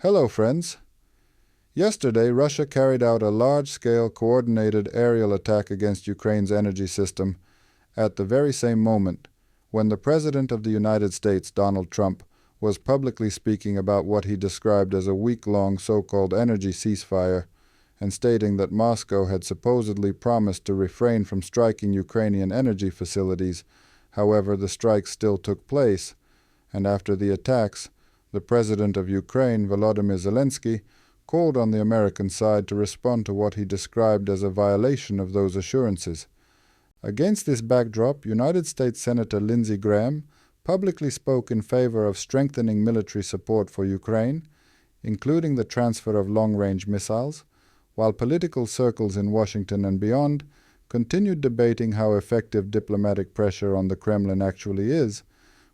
Hello, friends. Yesterday, Russia carried out a large-scale coordinated aerial attack against Ukraine's energy system at the very same moment when the President of the United States, Donald Trump, was publicly speaking about what he described as a week-long so-called energy ceasefire and stating that Moscow had supposedly promised to refrain from striking Ukrainian energy facilities. However, the strikes still took place, and after the attacks, the President of Ukraine, Volodymyr Zelensky, called on the American side to respond to what he described as a violation of those assurances. Against this backdrop, United States Senator Lindsey Graham publicly spoke in favor of strengthening military support for Ukraine, including the transfer of long-range missiles, while political circles in Washington and beyond continued debating how effective diplomatic pressure on the Kremlin actually is,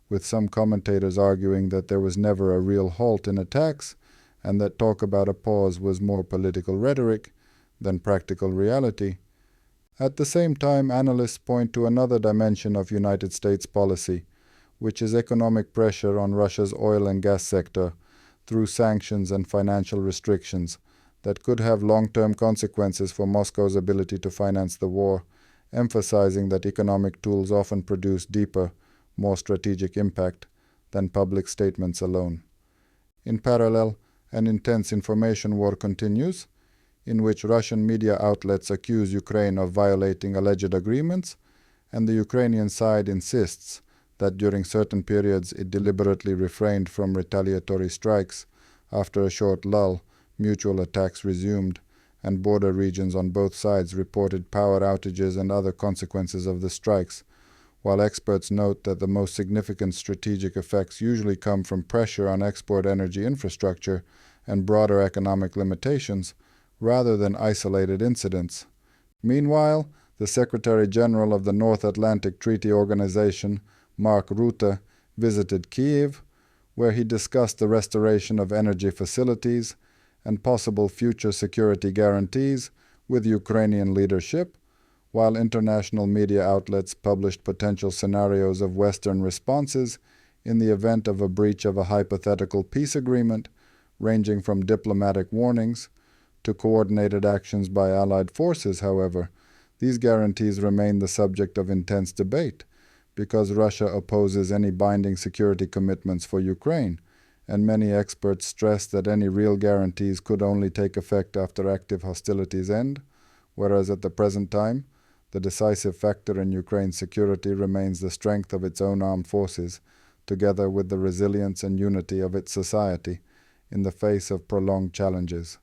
with some commentators arguing that there was never a real halt in attacks and that talk about a pause was more political rhetoric than practical reality. At the same time, analysts point to another dimension of United States policy, which is economic pressure on Russia's oil and gas sector through sanctions and financial restrictions that could have long-term consequences for Moscow's ability to finance the war, emphasizing that economic tools often produce deeper, more strategic impact than public statements alone. In parallel, an intense information war continues, in which Russian media outlets accuse Ukraine of violating alleged agreements, and the Ukrainian side insists that during certain periods it deliberately refrained from retaliatory strikes. After a short lull, mutual attacks resumed, and border regions on both sides reported power outages and other consequences of the strikes, while experts note that the most significant strategic effects usually come from pressure on export energy infrastructure and broader economic limitations, rather than isolated incidents. Meanwhile, the Secretary General of the North Atlantic Treaty Organization, Mark Rutte, visited Kyiv, where he discussed the restoration of energy facilities and possible future security guarantees with Ukrainian leadership, while international media outlets published potential scenarios of Western responses in the event of a breach of a hypothetical peace agreement, ranging from diplomatic warnings to coordinated actions by Allied forces. However, these guarantees remain the subject of intense debate, because Russia opposes any binding security commitments for Ukraine, and many experts stress that any real guarantees could only take effect after active hostilities end, whereas at the present time, the decisive factor in Ukraine's security remains the strength of its own armed forces, together with the resilience and unity of its society in the face of prolonged challenges.